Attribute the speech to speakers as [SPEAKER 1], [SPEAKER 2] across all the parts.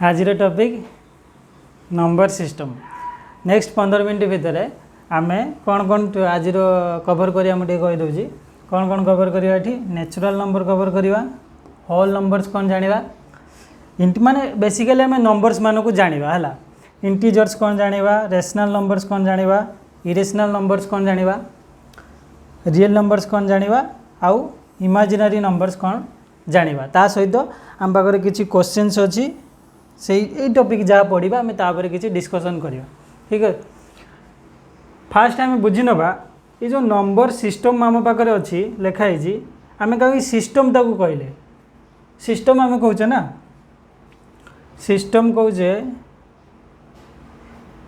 [SPEAKER 1] आज topic number system. Next 15 minute भितर आमे कौन कौन आज कवर करिया मुझे कहीदे कौन कौन कवर करिया एठी नेचुरल नंबर कवर करिया होल नंबर्स कौन जानिबा माने बेसिकली आमे नंबर्स मानकु जानिबा हला इंटीजर्स कौन जानिबा रेशनल नंबर्स कौन जानिबा इरेशनल नंबर्स कौन जानिबा रियल नंबर्स कौन जानिबा आउ इमेजिनरी नंबर्स कौन जानिबा ता सहित आम पाखरे किछि क्वेश्चंस अछि से टॉपिक जहाँ पढ़ा आम तापर किसी डिस्कसन करिया ठीक है। फास्ट आम बुझी नवा ये जो नंबर सिस्टम आम पाखे अच्छी लिखाई आम कहीं सिस्टम ताकू कहले सिस्टम आम कहे ना सिस्टम कहे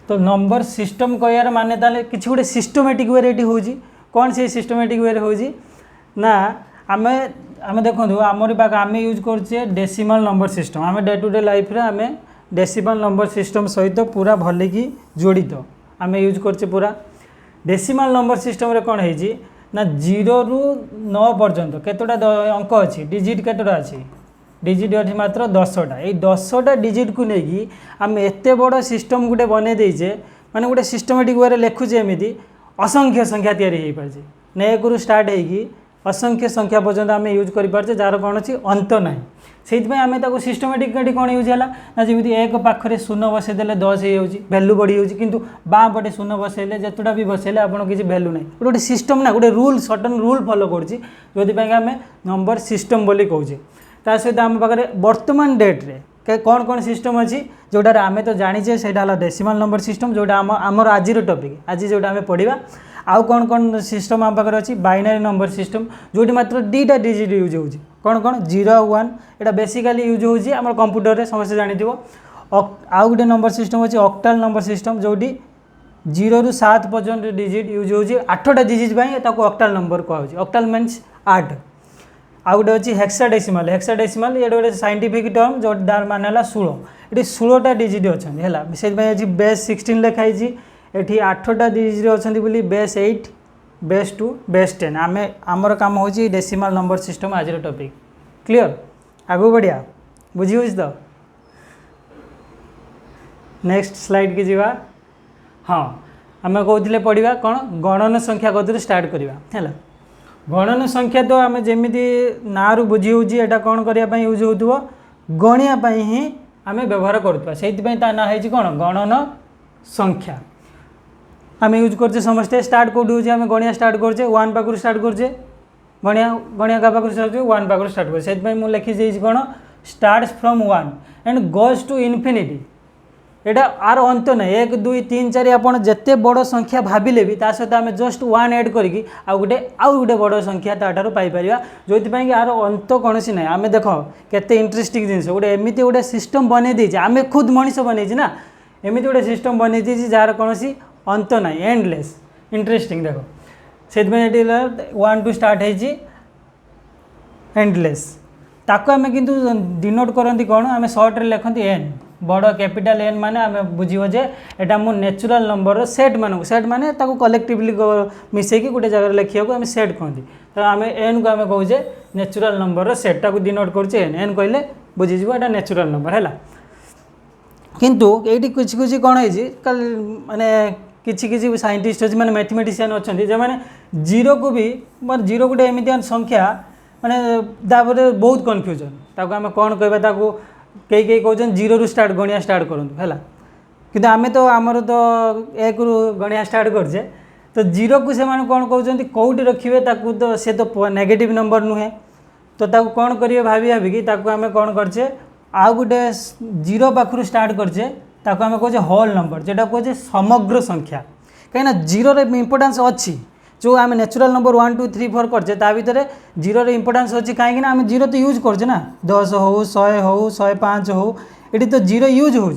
[SPEAKER 1] तो नंबर सिस्टम कहार माने ताले किसी गोटे सिस्टमेटिक वे हो कौन से सिस्टमेटिक वे हो ना आम आम देखो आमर पाक आम यूज करछे डेसिमल नंबर सिस्टम आम डे टू डे लाइफ रे आम डेसिमल नंबर सिस्टम सहित पूरा भलिकी जोड़ित आम यूज करछे पूरा डेसिमल नंबर सिस्टम रे कौन है ना 0 रु 9 पर्यंत केतोटा अंक अच्छी डिजिट केतोटा अच्छी डिजिट अच्छी मात्र 10टा ये 10टा डिजिट को लेकिन आम एत बड़ सिस्टम गोटे बन देचे माने गोटे सिस्टमेटिक वे लिखुचे एमती असंख्य संख्या तैयारी हो पारे ना 1 रु स्टार्ट होगी असंख्य संख्या पर्यंत आम यूज करें जार कौन अच्छी अंत ना से आम ताको सिस्टमेटिकली कौन यूज है ना जमी एक पाखे शून्य बसईदे 10 हो भैल्यू बढ़ी हो कि बाँ पटे शून्य बसैले जितटा भी बसैले आपड़ किसी भैल्यू ना गोटे सिस्टम ना गोटे रूल सर्टन रूल फॉलो करोपाई आम नंबर सिस्टम बोली कहूचे ता सहित आम पाखे वर्तमान डेट रे कौन कौन सिस्टम अच्छी जोटार आम तो जानीचे से डेसिमल नंबर सिस्टम जोटा आमर आज टॉपिक आज जोटा आम पढ़ा आउ कौन कौन सिस्टम आम पाखे अच्छी बाइनरी नंबर सिस्टम जोटी मात्र 2टा डिजिट यूज हो कौन कौन 0 1 यहाँ बेसिकली यूज हो कंप्यूटर रे समस्त जानी आउ गोटे नंबर सिस्टम अच्छी ऑक्टाल नंबर सिस्टम जोटी 0 रु 7 पर्यंत डिजिट यूज हो 8टा डिजिट ऑक्टाल नंबर कहुच्छे ऑक्टाल मीन्स 8 आउ गोटे अच्छी हेक्साडेसिमल हेक्साडेसिमल ये गोटे साइंटिफिक टर्म जो तार मान 16 ये 16टा डिजिट अच्छा है से बेस 16 लिखाई एठी 8टा डिजिट अच्छा बोली बेस 8 बेस 2 बेस 10 आम आमर काम हो डेसिमल नंबर सिस्टम आज टॉपिक क्लियर आगू बढ़िया बुझी हो तो नेक्स्ट स्लाइड की जीवा हाँ आम कहते पढ़ा कौन गणन संख्या कदर स्टार्ट करवा है गणन संख्या तो आम जमी ना रु बुझी होटा कौन करने यूज हो गणिया ही आम व्यवहार करुवा से ना है कौन गणन संख्या आम यूज करचे समस्ते स्टार्ट कौट हो गणिया स्टार्ट करचे 1 पाखु स्टार्ट करचे गणिया गणिया का पाखु स्टार्ट 1 पाखु स्टार्ट कर से मुझे लिखी कौन start from 1 and goes to infinity एटा आर अंत ना 1 2 3 4 आपड़ जिते बड़ संख्या भाविले भी सहित आम जस्ट 1 ऐड करके आउ गोटे बड़ संख्या ताठार पाइपर जो कि आर अंत कौन सी ना आम देख केते इंटरेस्टिंग जिन गोटे एमती गोटे सिस्टम बनई आम खुद मनीष बनई ना एमती गोटे सिस्टम बनई जार कौन सी अंत ना एंडलेस इंटरेस्टिंग देख से 1 2 स्टार्ट है एंडलेस ताको आम किंतु डिनोट करती कौन आम सर्ट रे लिखती एन बड़ कैपिटल एन माने आम बुझे जे एटा मो नेचुरल नंबर सेट माने ताको कलेक्टिवली मिसेकी गोटे जगह लिखा को आम सेट कहती तो आम एन को आम कहे नेचुरल नंबर सेट ताको डिनोट कर एन एन कहले बुझीज एटा नेचुरल नंबर है किंतु ये कुछ कुछ कौन है माने किसी किसी साइंटिस्ट अच्छे मैंने मैथमेटिशियन अच्छा जो मैंने जीरो को भी जीरो गोटे एमती संख्या माने बहुत कन्फ्यूजन ताको आम कौन कहवा कई कहते 0 रु स्टार्ट गणिया स्टार्ट करूँ है कि आम तो आमर तो 1 रु गणिया स्टार्ट करचे तो 0 को से कौन कहते कौटी रखिए तो से तो नेगेटिव नंबर नुहे तो ताको कौन करेंगे भाविकी आम कौन करचे आउ गोटे 0 पाखु स्टार्ट करचे ताको आम कहे होल नंबर जोटा कहे समग्र संख्या कहीं 0 रे इम्पोर्टेंस अच्छी जो आम नेचुरल नंबर 1 2 3 4 करचे ता भितर 0 रे इम्पोर्टेंस अच्छी कहीं आम 0 तो यूज करचे ना 10 हो 100 हो 105 हो ये तो 0 यूज हो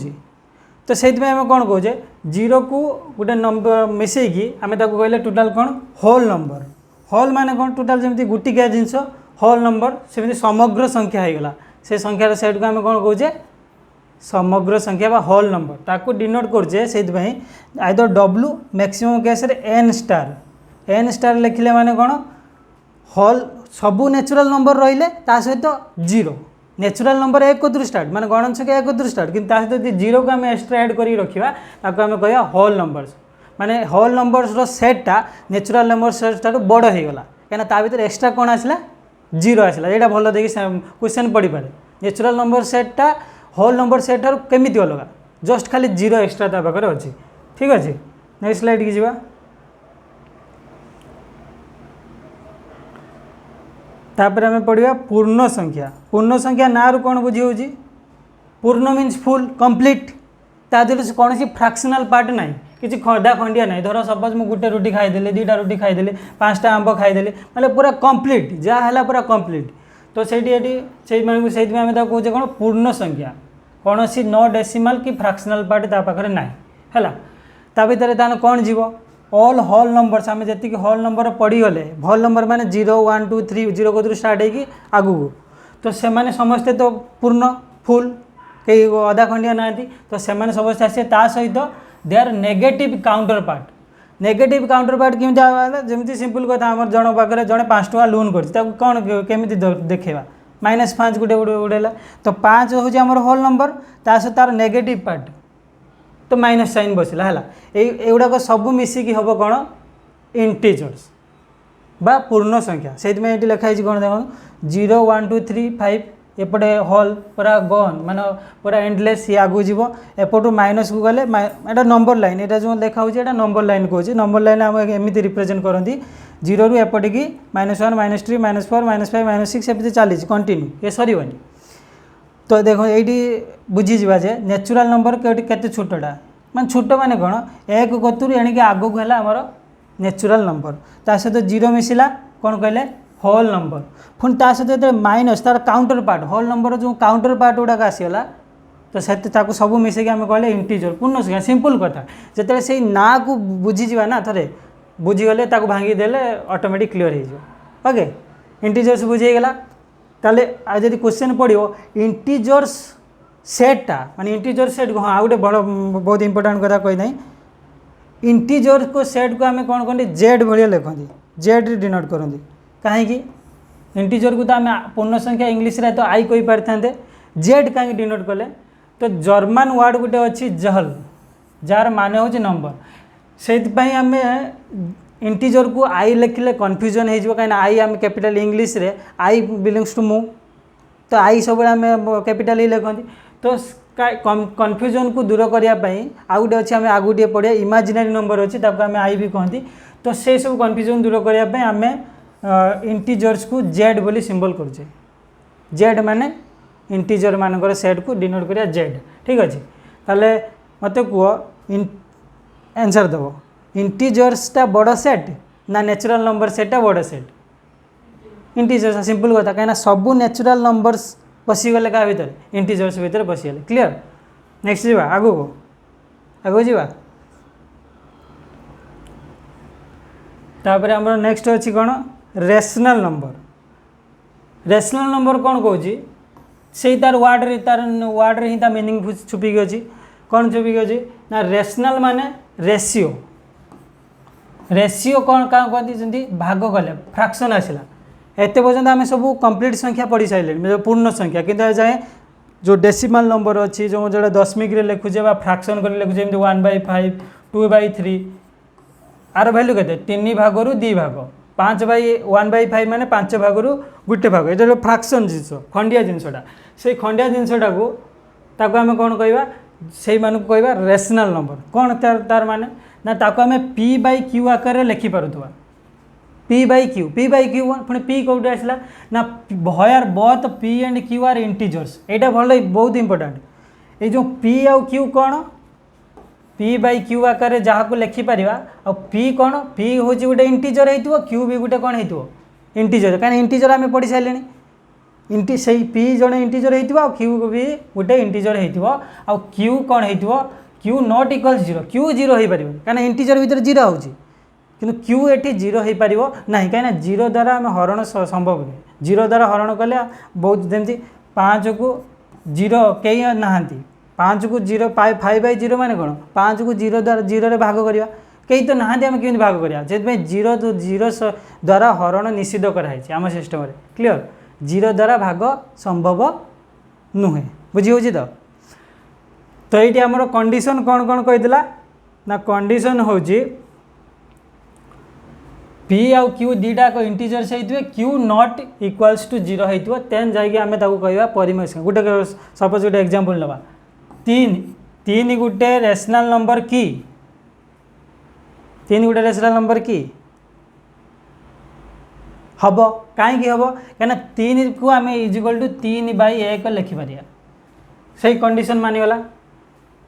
[SPEAKER 1] तो से आम कौन कहे 0 को गोटे नंबर मिसेकी आम कहले टोटाल कौन होल नंबर होल माने कौन टोटाल जमी गुटिकिया जिनस होल नंबर सेमती समग्र संख्या होगला से संख्यार सेट को आम कौन कहे समग्र संख्या बा होल नंबर ताको डिनोट करछे सेइतपई आइदर डब्ल्यू मैक्सिमम केस रे एन स्टार लिखिले माने कोन होल सबू नेचुरल नंबर रहिले ता सहित 0 नेचुरल नंबर 1 कतु स्टार्ट माने गणन संख्या 1 कतु स्टार्ट कि सहित जीरो को आम एक्सट्रा ऐड कर रखा आम कह होल नंबर्स माने होल नंबर्स सेटा नेचुरल नंबर सेट बड़ हो गला कहीं ता भर एक्सट्रा कौन आसला जीरो आसला यहाँ भल देखिए क्वेश्चन पढ़ी पारे नेचुरल नंबर सेटा होल नंबर सेट केमी अलग जस्ट खाली जीरो एक्सट्रा ता पाखे अच्छी ठीक अच्छे नेक्स्ट स्लाइड की जीवा तापर आम पढ़ा पूर्ण संख्या ना रू कौन बुझी होची पूर्ण मीन्स फुल कंप्लीट ता देहर कौन फ्रैक्शनल पार्ट ना किसी खडा खंडिया ना धर सपोज मुझे गोटे रुटी खाईदे दुईटा रुटी खाईदे 5टा आंब खाईदे मतलब पूरा कंप्लीट जहाँ है पूरा कंप्लीट तो से आम कहे कौन पूर्ण संख्या कौन सी 9 डेसिमल कि फ्रैक्शनल पार्ट ता पाखे ना है ता भर ताने कौन जीव ऑल होल नंबर्स आम जी होल नंबर पढ़ीगले होल नंबर माने 0 1 2 3 0 कतु स्टार्ट होगी आगू तो से माने समस्ते तो पूर्ण फुल कई अधा खंडिया ना तो से समस्ते आसे ता सहित they are negative counterpart केमी सिंपल कथा आम जन पाखे जड़े 5 टका लोन कर कौन केमी देखा -5 गोटे उड़ेला तो 5 हूँ आम होल नंबर ता सहित तार नेगेटिव पार्ट तो माइनस साइन बसला है एगुड़ाक सब मिसिकी हम कौन इंटीजर्स बा पूर्ण संख्या से ये लिखाई कौन देख 0 1 2 3 5 एपटे हॉल पूरा गन मान पूरा एंडलेस ये आगू जीव एपटू माइनस को गले एटा नंबर लाइन यहाँ जो देखा होता नंबर लाइन कहे नंबर लाइन आम एमती रिप्रेजेंट करती 0 रू एपटिकी -1 -3 -4 -5 -6 एमती चली कंटिन्यू ये सरनी तो देखो ये बुझीजा जे नेचुरल नंबर केते छोटा मान छोट माने कौन 1 कतुर एणिक आगू है आमर नेचुरल नंबर ता सहित जीरो मिसिला कौन कहले होल नंबर पुणी ता सहित माइनस तार काउंटर पार्ट होल नंबर जो काउंटर पार्ट गुड़ाक आसीगला तो से सब मिसेक आम कहले इंटीजर पूर्ण संख्या सिंपल कथा जिते से ना को बुझीजा ना थे बुझीगले भांगीदेले ऑटोमेटिक क्लीयर हो ओके इंटीजर्स बुझीगला ताले आज क्वेश्चन पड़ो इंटीजर्स सेटा माने इंटीजर सेट को हाँ गोटे बड़ बहुत इंपोर्टाट कथा कही ना इंटीजर को सेट को आम कौन कहते जेड भाया लिखती जेड डिनोट करती कहीं इंटीजर को तो आम पूर्ण संख्या इंग्लीश रे तो आई कही पारि जेड कहीं डिनोट कले तो जर्मन वर्ड गोटे अच्छी जहल जार माने हूँ नंबर से आम इंटीजर को आई लिखिले कन्फ्यूजन हो कहीं आई आम कैपिटल इंग्लीश रे आई बिलोंग्स टू मु तो आई सब आम कैपिटल ही लिखती तो कन्फ्यूजन को दूर करने आउ गोटे अच्छे आम आगू टे पढ़िया इमेजिनरी नंबर अच्छी आम आई भी कहती तो से सब कन्फ्यूजन दूर करने आम इंटीजर्स को जेड बोली सिंबल करुचे जेड माने इंटीजर मानकर सेट को डिनोट करिया जेड ठीक अच्छे ताले मत कह आंसर दब इंटीजर्सटा बड़ सेट ना नेचुरल नंबर सेटा बड़ सेट इंटीजर्स सिंपल कथा कहीं सब नेचुरल नंबर्स पशिगले क्या भितर इंटीजर्स भितर पशिगले क्लीयर नेक्स्ट जी आगू आगू जी तापर आम नेक्स्ट अच्छी कौन रेशनल नंबर कौन कौन से तार वार्ड रे ही ता मीनिंग छुपिक अच्छी कौन छुपिक अच्छी ना रेशनल माने रेशियो कौन क्या कहती भाग कले फ्रैक्शन आसला एत पर्यटन आम सब कंप्लीट संख्या पढ़ी सारे पूर्ण संख्या किंतु जाए जो डेसिमल नंबर अच्छी जो जोड़ा दशमिक लिखुचे फ्रैक्शन कर लिखुचे 1/5 2/3 आर भैल्यू के 3 भाग 2 भाग 1/5 माने 5 भाग गोटे भाग ये फ्रैक्शन जिनस खंडिया जिनसटा से खंडिया जिनसटा को आम कौन कहवा से कहवा रेशनल नंबर कौन तार माने ना ताको आम P/Q आकार लिखि पारुथवा P/Q पुणी P कौटे आसला ना भयर both P and Q are integers यहाँ भल बहुत इंपोर्टेंट ये जो P आउ Q कौन P/Q आकार जहाँ को लिखिपर आ P कौन P हूँ गोटे इंटीजर हो Q भी गोटे कौन हो इंटीजर कहीं इंटीजर आम पढ़ी सारे से P जड़े इंटीजर हो Q भी गोटे इंटीजर हो Q कौन हो Q नॉट इक्वल्स 0 Q 0 हो पार कहीं इंटीजर भितर 0 हो कि Q ये 0 हो पार ना कहीं 0 द्वारा आम हरण संभव नहीं 0 द्वारा हरण कले बहुत जमी 5 को 0 कई ना 5 को 0 5/0 माने कौन 5 को 0 द्वारा 0 रे भाग करवा कई तो नहांती आम केमी भाग करा से 0 द्वारा हरण निषिद्ध कराई आम सिस्टम क्लीयर 0 द्वारा भाग संभव नुहे बुझी हो तो ये आमर कंडीशन कौन कौन कहीदेला ना कंडीशन हूँ पी आउ क्यू दीटा को इंटीजर्स होते क्यू नॉट इक्वल्स टू 0 होती तेन जाकि आम कह परिमेय संख्या गोटे सपोज गोटे एग्जांपल नवा 3 गोटे रेशनल नंबर की 3 गोटे रेशनल नंबर की हम कहीं हम कहीं 3 को आम इजिकल टू 3/1 लिखिपर से कंडीशन मानिगला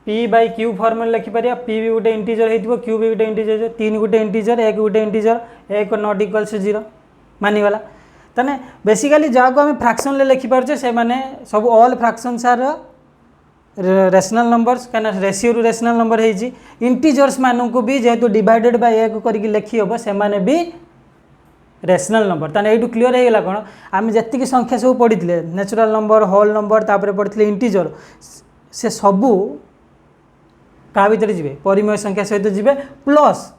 [SPEAKER 1] पी बाय क्यू फॉर्म लिखिपर पी भी गोटे इंटीजर हो क्यू भी गोटे इंटीजर 3 गोटे इंटीजर 1 गोटे इंटीजर 1 नॉट इक्वल से 0 मानिगला ताने बेसिकली जहाँ को आम फ्रैक्शन ले लिखिपारे से माने सब all fractions are rational numbers कहीं रेशियो रु रेशनल नंबर है इंटीजर्स मानू भी जेहेतु डिवाइडेड बाय 1 करके लिखी हम से माने भी रेशनल नंबर ताने ये क्लीयर हो गला कौन आम जी संख्या सब पढ़ी नेचुरल नंबर होल नंबर तापर पढ़ी इंटीजर से सबू क्या भितर जी परिमेय संख्या सहित जी प्लस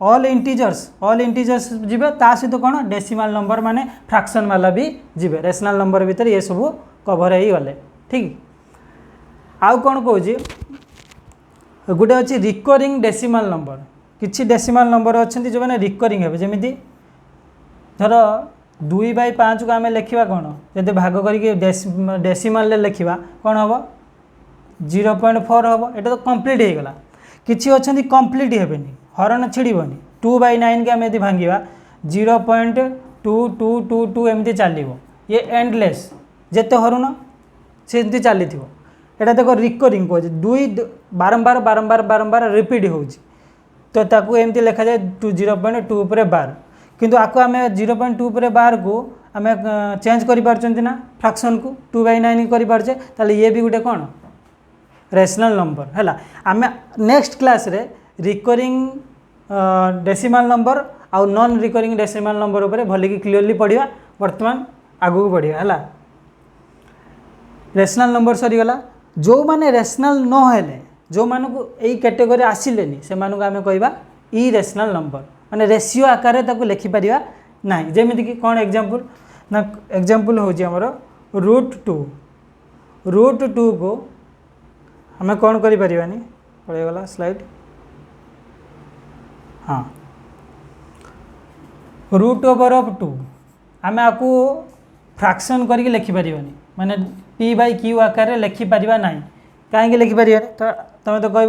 [SPEAKER 1] ऑल इंटीजर्स जी सहित कौन डेसिमाल नंबर माने फ्रैक्शन वाला भी जी रेशनल नंबर भितर ये सब कभर हो गले ठीक आउ कौन कह गोटे अच्छी रिकरिंग डेसिमाल नंबर किसी डेसिमाल नंबर अच्छा जो मैंने रिकरिंग हे जमी धर 2/5 को आम लिखा कौन जब भाग करके डेसिमाल लिखा कौन हम 0.4 हम ये तो कंप्लीट हो गला किसी अच्छा कंप्लीट हेनी हरण छिड़बनी 2/9 के आम यदि भांगा 0.2222 एमती चलो ये एंडलेस जिते हरुन से चली एटा देख रिकरिंग कहे 2 बारंबार बारंबार बारंबार रिपीट हो तो ताकू एमती लिखा जाए 0.2 पर 12 किंतु आपको आम 0.2 पर 12 को आम चेंज कर ना फ्रैक्शन को 2/9 कर ताले ये भी गोटे कौन रेशनल नंबर है आम नेक्स्ट क्लास रे रिकरिंग डेसिमाल नंबर आउ नॉन रिकरिंग डेसिमाल नंबर उपर भल क्लीयरली पढ़ा वर्तमान आगू बढ़िया है रेशनल नंबर सरीगला जो माने रेशनल न हेले जो मानू यही कैटेगरी आसिले से मानू आम कहवा इरेशनल नंबर माने रेशियो आकार ताको लिखिपर ना जमीक कि कौन एग्जांपल ना एग्जांपल हूँ आमर √2 को आम कौन करें पड़ेगला स्लाइड हाँ √2 आम आपको फ्रैक्शन करके लिखिपर माने p/q आकार लिखिपर ना कहीं लिखिपर तो तुम तो कह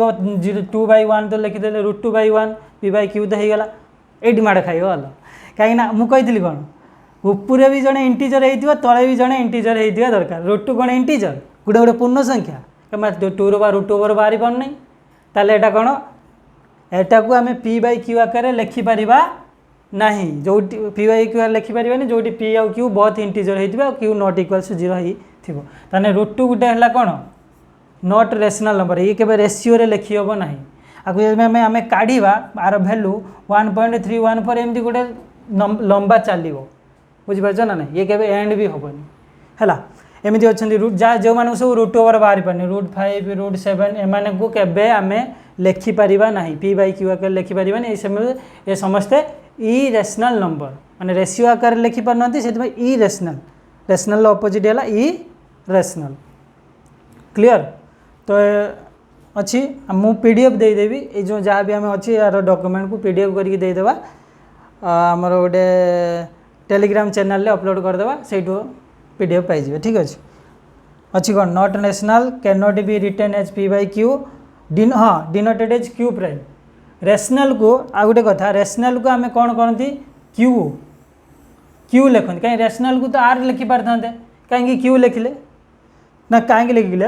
[SPEAKER 1] 2/1 तो लिखिदे √2/1 p/q तो होगा ये माड़ खाइब अल कहीं मुझे कौन उपरे भी जड़े इंटीजर हो तले भी जड़े इंटीजर होता दरकार √2 कौन इंटीजर गोटे गोटे पूर्ण संख्या √2 बाहरी पारना ताले एटा कौन एटा को आम p/q आकार लिखिपर ना जो p/q लिखिपर जो p आउ q बहुत इंटीजर हो q नॉट इक्वल टू 0 होने √2 गोटे है कौन नॉट रेशनल नंबर ये केवल रेशियो रे लिखी हम ना आपको आम काढ़ा आर भैल्यू 1.314 एमती गोटे लंबा चलो बुझीपार ना ये केवल एंड भी हेनी है एमती अच्छा जहाँ जो मैंने सब √2 बाहरी पारे √5 √7 एम को केवे आम लिखिपर ना p/q आकार लिखिपर ये समस्ते इरेशनल नंबर माने रेशियो आकार लिखिपार ना से इरेशनल रेशनल अपोजिट है इरेशनल क्लियर तो अच्छी मु पीडीएफ देदेवी ये जो जहाँ भी आम अच्छी यार डॉक्यूमेंट को पीडीएफ करके देदेवा आमर गोटे टेलीग्राम चैनल रे अपलोड करदेवा से पीडीएफ पाइबे ठीक अच्छे अच्छी कौन not rational cannot be written as p/q हाँ denoted as q prime rational को आ गोटे कथा रेशनल को आम कौन कहती क्यू लिखते कहीं रेशनल को तो आर लिखि पारे कहीं क्यू लिखिले ना कहीं लिखिले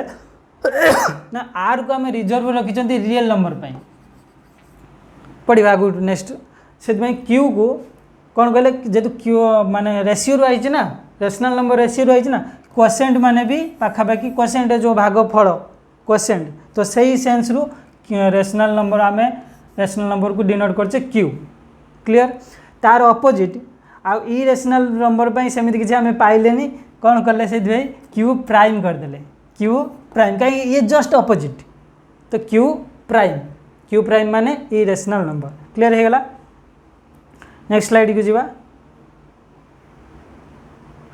[SPEAKER 1] ना आर को आम रिजर्व रखी रियल नंबर पढ़ा आगु नेक्स्ट से क्यू को कौन कहले जेहेतु क्यू माने रेशियो रु आई ना रेशनल नंबर रेशियो रु आई ना क्वोशिएंट माने भी पाखापाखि क्वोशिएंट जो भाग फल क्वोशिएंट तो सही सेंस रु रेशनल नंबर आम रेशनल नंबर को डिनोट करचे क्यू क्लियर तार अपोजिट आ इरेशनल नंबर सेमती किसी आम पाइले कौन कले से क्यू प्राइम करदे क्यू प्राइम कहीं ये जस्ट अपोजिट तो क्यू प्राइम माने इरेशनल नंबर क्लियर हो गला नेक्स्ट स्लाइड को जीवा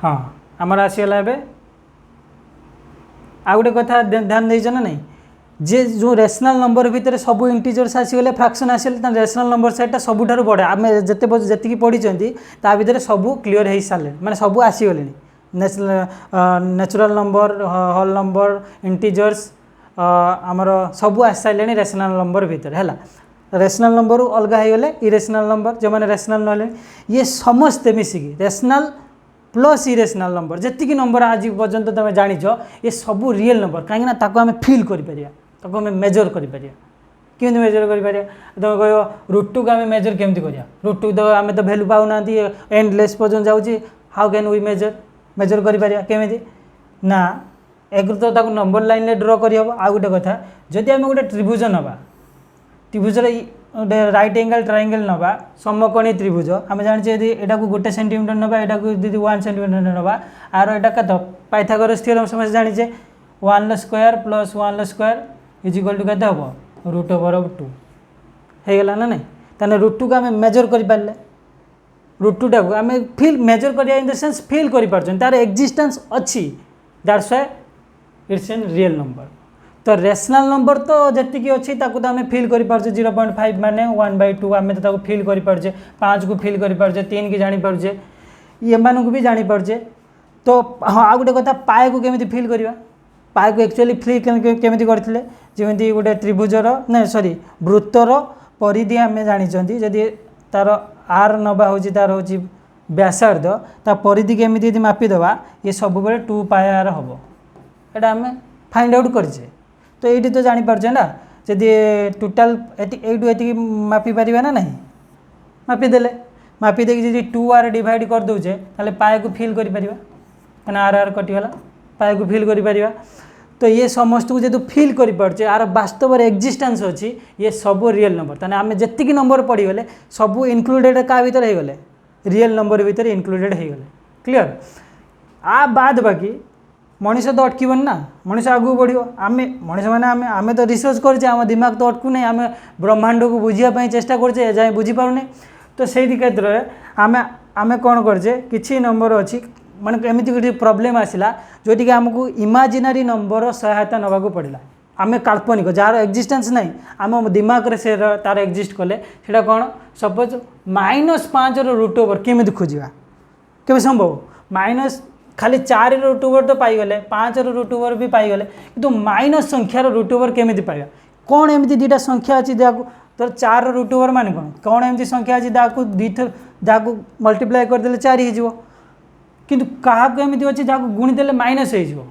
[SPEAKER 1] हाँ आमर आसीगला आ गोटे कथा ध्यान देछ ना नहीं जे जो रेशनल नंबर भितर सब इंटीजर्स आसीगले फ्रैक्शन आसिगले रेशनल नंबर सेटा सबुठार बड़े आम जी पढ़ी ता भितर सब क्लीयर हो सारे माने सब आसीगले natural number whole number integers आमर सब आसी सारे रेशनल नंबर भितर है रेशनल नंबर अलग हो गले इरेशनल नंबर जो मैंने रेशनल ना ये समस्ते मिसिकी रेशनल प्लस इरेशनल नंबर जी नंबर आज पर्यंत तुम जाच ये सब रियल नंबर कहीं आम फिल कर मेजर कर मेजर कर तुम कह रुटू को आम मेजर केमती कर रुटू तो आम तो भैल्यू पाऊना एंडलेस पर्यटन जाऊँगी how can we measure measure करमी ना एक तो नंबर लाइन ड्र करहब आ गोटे कथा जदि आम गोटे त्रिभुज नवा त्रिभुज गोटे राइट एंगल ट्रायंगल नवा समकोणी त्रिभुज आम जाने यहाँ को गोटे सेंटीमीटर नवा यहाँ को यदि 1 सेंटीमीटर नवा आर यहाँ कत पाइथागोरस थ्योरम समस्त जाने 1 square plus 1 square is equal to के हम √2 होगला ना नहीं ताने √2 को आम मेजर कर √2 को आम फिल मेजर कर इन द सेंस फिल कर तार एक्जिस्टेंस अच्छी that's why it's an real number तो रेशनल नंबर तो जी अच्छी ताकू तो आम फिल कर 0.5 माने 1/2 आम तो फिल कर 5 को फिल कर 3 की जानीपे ये को भी जानीपे तो हाँ आ गोटे कथा पाए को केमी फिल करवा पाए को एक्चुअली फिल केमी करते जमी गोटे त्रिभुजर ना सॉरी वृत्तर परिधि आम जानी जदि तार आर नवा हूँ तार हूँ व्यासार्ध ता परिधि केमी यदि मापिदेवा ये सब 2 पाए आर हम यहाँ आम फाइंड आउट करचे तो ये तो जानीपे ना जदि टोटाल ये मापी पारे ना नहीं मापिदेले मापिदेक जी 2r डिवाइड कर दौचे ताले पाए को फिल कर आर कटिगला पाए को फिल कर तो ये समस्त को जो फिल कर पार्चे आर वास्तव एक्जिस्टेंस अच्छी ये सब रियल नंबर ताने आम जी नंबर पढ़ीगले सब इनक्लूडेड क्या भीतर हो गले रियल नंबर भीतर इनक्लूडेड हो गले क्लियर आ बाद बाकी मनीष तो अटकबन ना मनीष आगू बढ़ो आम मनीष मैंने आम तो रिसर्च करचे आम दिमाग तो अटकू नहीं आम ब्रह्मांड को बुझापी चेष्टा करचे जाए बुझीपारूनी तो से क्षेत्र में आम आम कौन करचे किसी नंबर अच्छी माने एमती गोटे प्रोब्लेम आसला जोटि आमको इमाजिनारी नंबर सहायता नवा पड़ा आम काल्पनिक जार एक्जिस्टेंस नहीं आम दिमाग से तार एक्जिस्ट कले से कौन सपोज -5 √2 केमी खोजा के संभव माइनस खाली 4 √2 तो पाईगले 5 √2 भी पाईगले किंतु माइनस संख्यार √2 केमी पाइबा कौन एमती दुटा संख्या अच्छी जहाँ तो 4 √2 मान कौन एमती संख्या अच्छी जहाँ को मल्टीप्लाई करदे 4 हो किंतु क्या एमती अच्छी जहाँ गुणीदे माइनस हो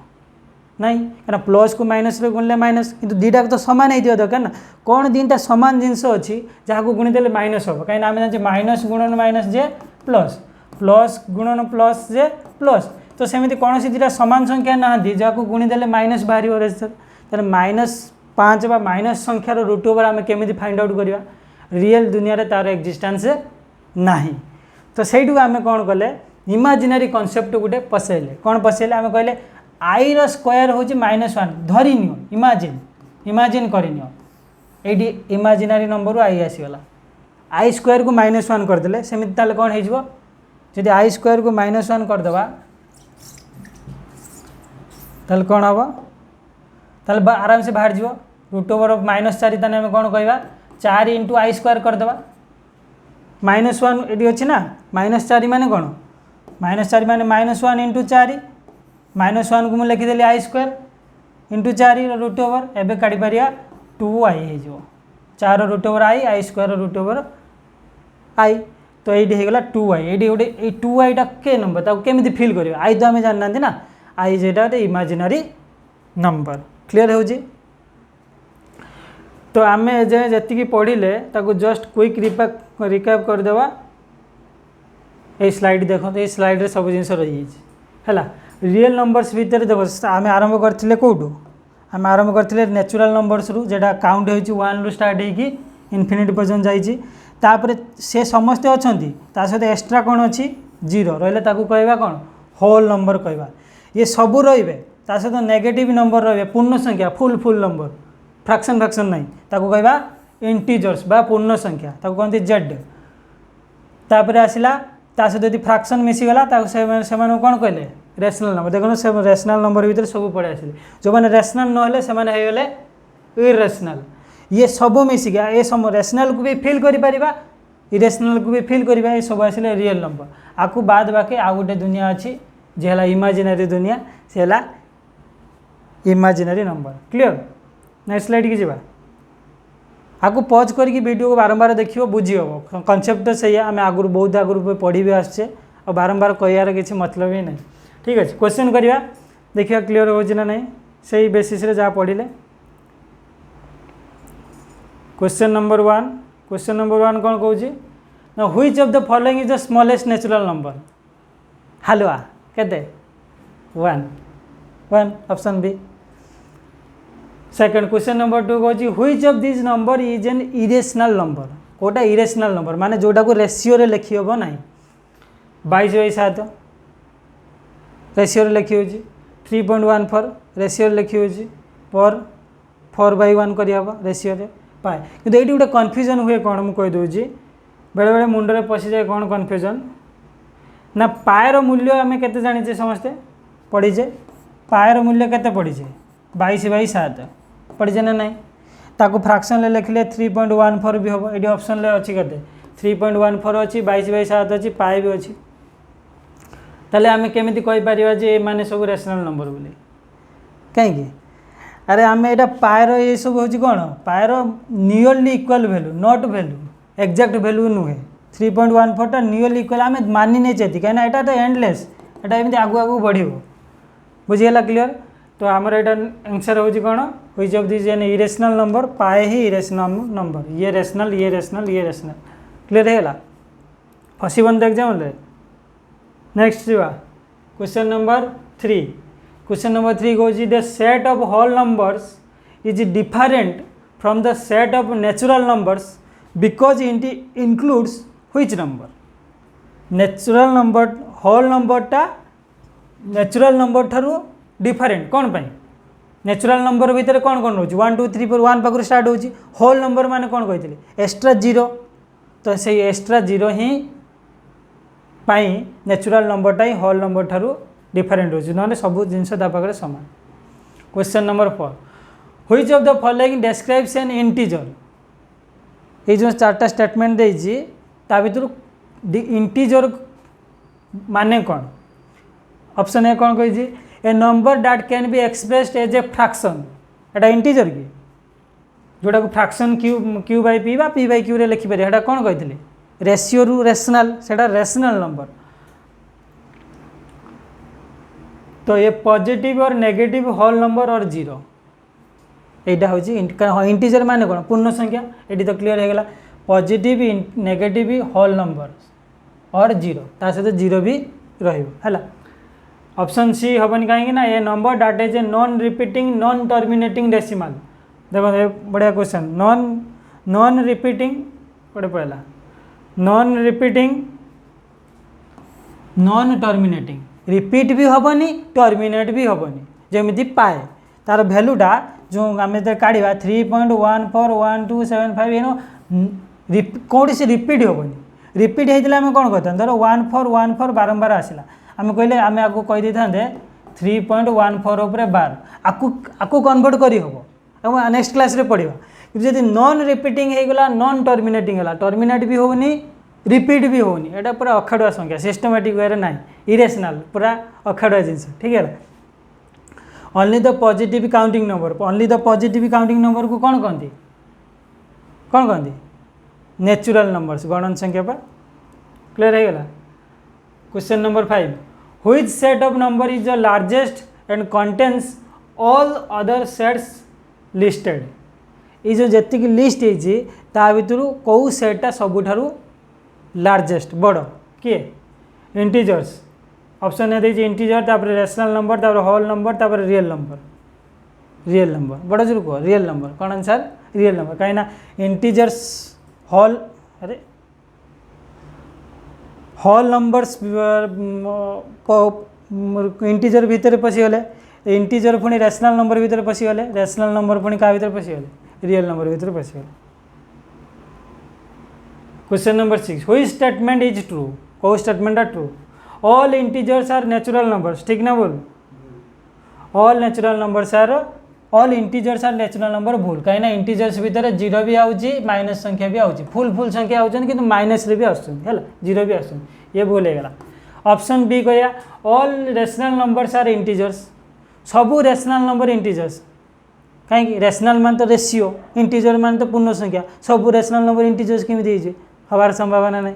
[SPEAKER 1] नहीं क्या प्लस को माइनस गुणिले माइनस किंतु दुटा तो सामान हो दरकार ना कौन दुटा सामान जिनस अच्छी जहाँ को गुणीदे माइनस हम कहीं आम जाने माइनस गुणन माइनस जे प्लस प्लस गुणन प्लस जे प्लस तो सेमती कौन सी दुटा सामान संख्या ना जहाँ को गुणीदे माइनस बाहर रेजिस्टर -5 बा माइनस संख्यार √2 आम केमी फाइंड आउट करवा रियल दुनिया रे तार एक्जिस्टेंस नाही तो सहीठू आम कौन कले इमाजिनारी कनसेप्ट गोटे पसैले कौन पसैले आम कहले आई स्क्वायर हूँ -1 धरी नियो इमाजिन करनी ये इमाजिनारी नंबर आई आसीगला आई स्क्वायर को -1 करदे सेमती ताले कौन हो जदि आई स्क्वायर को -1 करदे ताले कौन हम ताले आराम से बाहर जीव √4 ताने आम कौन कहवा 4 × आई स्क्वायर करदे -1 ये अच्छी ना -4 माने कौन -4 माने -1 × 4 -1 को मुझे लिखिदेली आई स्क्वायर × 4 √2 एवं काढ़ी पार 2i हो 4 √2 आई स्क्वायर √2 आई तो ये होगा 2i ये गोटे 2i टा के नंबर केमी फिल कर आई तो आम जानना ना आई जेटा गोटे इमाजिनारी नंबर क्लीयर हो तो आम जी पढ़ले जस्ट क्विक रिकैप करदेवा ये स्लाइड देखो ये स्लाइड रे सब जिन रही है रियल नंबर्स भितर देख आम आरंभ करते कौटू आम आरंभ करते नेचुरल नंबर्स रू जेटा काउंट हो 1 रू स्टार्ट होगी इनफिनिटी पर्यटन जापर से समस्ते अच्छा सहित एक्सट्रा कौन अच्छी 0 रही कहवा कौन होल नंबर कहवा ये सब रे सहित नेगेटिव नंबर रे पूर्ण संख्या फुल नंबर फ्रैक्शन नहीं कहवा इंटीजर्स बा पूर्ण संख्या कहते जेड तापर आसला सहित यदि फ्रैक्शन मिसीगला से कौन कहले रेशनल नंबर देखो से रेशनल नंबर भीतर सब पड़े आसिले जो मैंने रेशनल नहले से माने होगले इरेशनल ये सब मिसिक ये सब रेशनल को भी फिल करिपरिबा इरेशनल को भी फिल करिबा ये सब आसिले रियल नंबर आकु बाद बाकी आ गोटे दुनिया अच्छी जे है इमेजिनरी दुनिया से है imaginary number clear next slide की जावा आपको पॉज करके वीडियो को बारंबार देखियो बुझी हम कॉन्सेप्ट तो सही आम आगु बहुत आगु पढ़ी भी आसचे और बारंबार कहार किसी मतलब ही नहीं ठीक अच्छे क्वेश्चन करवा देखिए क्लीयर हो ना नहीं सही बेसिस रे जहाँ पढ़ले क्वेश्चन नंबर वन कौन कौन ना which of the following is the smallest natural number हलवा केते one option B second question number two कौन which of this number is an irrational number कोटा इरेशनल नंबर माने जोटा को रेशियो रे लिखी हम ना 22/7 रेशियो रे लिखी हो 3.14 रेशियो रे लिखी हो पर 4/1 करहब रेशियो रे पाए कि ये गोटे कन्फ्यूजन हुए कौन मुझे कहीदे बेले बेले मुंडे पशि जाए कौन कन्फ्यूजन ना पाएर मूल्य आम के जाचे समस्ते पढ़ीचे पाएर मूल्य के पढ़ीचे 22/7 पढ़ीचे ना नहीं ताको फ्रैक्शन ले लिखले 3.14 भी हम ये ऑप्शन ले अच्छी के 3.14 अच्छी 22/7 अच्छी पाए भी अच्छी ताले आम केमी कहीपर जे मैंने सब रेशनल नंबर बोली कहीं अरे आम यहाँ पाएर ये सब हूँ कौन पाएर nearly equal value not value exact value नुहे 3.14 टा नियरली इक्वल आम मानि नहीं चाहती कहीं यहाँ तो एंडलेस यहाँ एमती आगू आगू बढ़ बुझीगला क्लीयर तो आमर यहाँ आंसर हूँ कौन which of this an irrational number पाए ही इरेशनल नंबर ये रेशनल क्लीयर है फसबन तो एग्जाम नेक्स्ट जीवा क्वेश्चन नंबर 3 क्वेश्चन नंबर 3 कौन the set of whole numbers is different from the set of natural numbers because it includes which number natural number whole नंबरटा natural number ठारू different कौन पाई natural number भितर कौन कौन रोचे 1 2 3 4 1 पाखु स्टार्ट होची होल नंबर माने कौन कही एक्स्ट्रा जीरो तो से एक्स्ट्रा जीरो ही पाई नेचुरल नंबरटा ही होल नंबर ठारू डिफरेंट होची ना सब जिनस पाखे सामान question number 4 which of the following describes N integer ये जो 4टा स्टेटमेंट देजी ता भीतर इंटीजर माने कौन ऑप्शन ए कौन कही a number that can be expressed as a fraction एटा इंटीजर की जोटा को फ्रैक्शन क्यू बाई पी बा पी बाई क्यू रे लिखिपारे एटा कौन कही रेशियो रु रेशनल सेटा रेशनल नंबर तो ये पॉजिटिव और नेगेटिव होल नंबर और जीरो यहाँ हूँ इंटीजर माने कौन पूर्ण संख्या ये तो क्लीयर होगा पॉजिटिव नेगेटिव होल नंबर और जीरो ता सहित जीरो भी रहा ऑप्शन सी हेनी कहीं ये number data is a non repeating non terminating decimal देखो बढ़िया क्वेश्चन नॉन रिपीटिंग पड़े पड़ा non repeating non terminating repeat भी हेनी टर्मिनेट भी हेनी जमी पाए तार भैल्यूटा जो आम काढ़ा 3.141275 कौन से रिपीट हेनी रिपीट होता आम कौन कहते धर 1414 बारंबार आसला आम कहले आम आपको कहीदे था 3.14 उपर बार आपको कन्वर्ट करी हम नेक्स्ट क्लास रे पढ़ा जब नॉन रिपीटिंग होगला नॉन टर्मिनेटिंग है टर्मिनेट भी होनी रिपीट भी होनी यहाँ पूरा अखाड़ुआ संख्या सिस्टमेटिक वे ना इरेशनल पूरा अखाड़ुआ जिनस ठीक है only the positive counting number only the positive counting number को कौन कहती नेचुरल नंबर्स गणन संख्या पर क्लियर होगा question number 5 which set of number is the largest and contains all other sets listed ये जो जी लिस्ट है भितर कौ सेटा सबुठारु लार्जेस्ट बड़ किए इंटीजर्स ऑप्शन ए देखिए इंटीजर तापर रेशनल नंबर तापर होल नंबर तापर रियल नंबर बड़ जो कह रियल नंबर कौन आंसर रियल नंबर कहीं इंटीजर्स होल अरे होल नंबर्स इंटीजर भितर पशिगले इंटीजर पुणी रेशनल नंबर भितर पशिगले रेशनल नंबर पुणी क्या भितर पशिगले रियल नंबर भितर पशिगले question number 6 which statement is true कौ statement true all integers are natural numbers, ठीक ना बोल, all natural numbers are all integers are natural number भूल, कहीं ना इंटीजर्स भितर जीरो भी आउची माइनस संख्या भी आउची, फुल फुल संख्या आउछन किंतु माइनस रे भी आउछन हैला, जीरो भी आउछन, ये भूल हे गला। ऑप्शन बी कहया all rational numbers are integers, सबू रेशनल नंबर इंटीजर्स, कहीं रेशनल मान तो रेशियो, इंटीजर मान तो पूर्ण संख्या, सबू रेशनल नंबर इंटीजर्स केमी हबार संभावना नहीं,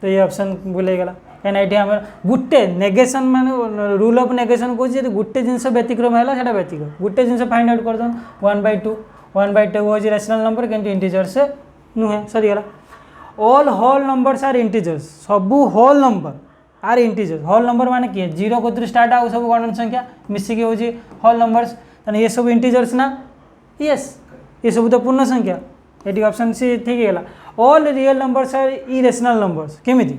[SPEAKER 1] तो ये ऑप्शन भूल गला। कहीं ये आम गोटे नेगेसन मान रूल ऑफ नेगेसन कौन गोटे जिनस व्यतिक्रम है से व्यतिक्रम गोटे जिन फाइंड आउट कर 1/2 1/2 हूँ रेशनल नंबर कि इंटीजर्स नुहे सरीगला। All whole numbers are integers, सबू whole number are integers, whole number माने किए जीरो को स्टार्ट आउ सब गणन संख्या मिसिकी हूँ होल नंबर्स, ये सब इंटीजर्स ना, यस ये सब तो पूर्ण संख्या, ये ऑप्शन सी ठीक है। All real numbers are irrational numbers, केमिति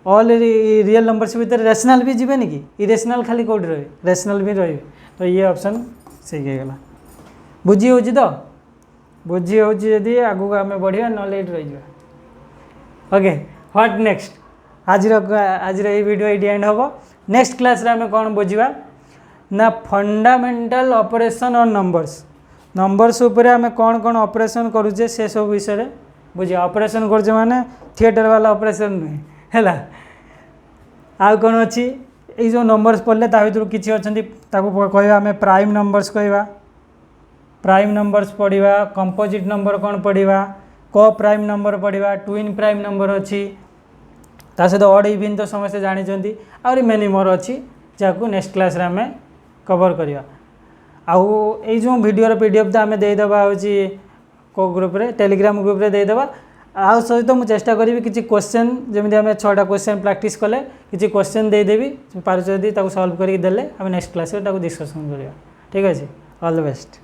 [SPEAKER 1] ऑल रियल नंबर्स भितर रेशनल भी जीवे कि इरेशनल खाली कौट रहे, रेशनल भी रही, तो ये ऑप्शन सही गला। बुझी हो तो बुझी हो जदि आगू आम बढ़िया ना रही। ओके व्हाट नेक्स्ट, आज ये वीडियो ये एंड हम। नेक्स्ट क्लास रे आम कौन बुझा ना fundamental operation on numbers, numbers उपर आम कौन कौन ऑपरेशन करुचे से सब विषय बुझा। ऑपरेशन कर माने थिएटर वाला ऑपरेशन नुहे हैला। आउ कौन अच्छी ये जो नंबर्स पढ़ले ता भर किसी अच्छा कहवा आम प्राइम नंबर्स कहवा, प्राइम नंबर्स पढ़ा, कंपोजिट नंबर कौन पढ़ा, को प्राइम नंबर पढ़ा, ट्विन प्राइम नंबर अच्छी, ता सहित ऑड इवन तो समस्त जानते आउरी मेनी मोर अच्छी जहाँ नेक्स्ट क्लास रे आम कवर करवा। आउ ये जो वीडियो पीडीएफ तो आम देदेबा हूँ को ग्रुप रे टेलीग्राम ग्रुप रे देदेबा। आ सहित मुझे चेष्टा करी किसी क्वेश्चन जमी आम 6टा क्वेश्चन प्रैक्टिस कले किसी क्वेश्चन देदेवी पार्छ जदि सॉल्व करके देले आम नेक्स्ट क्लास डिस्कसन करवा। ठीक अच्छे, ऑल द बेस्ट।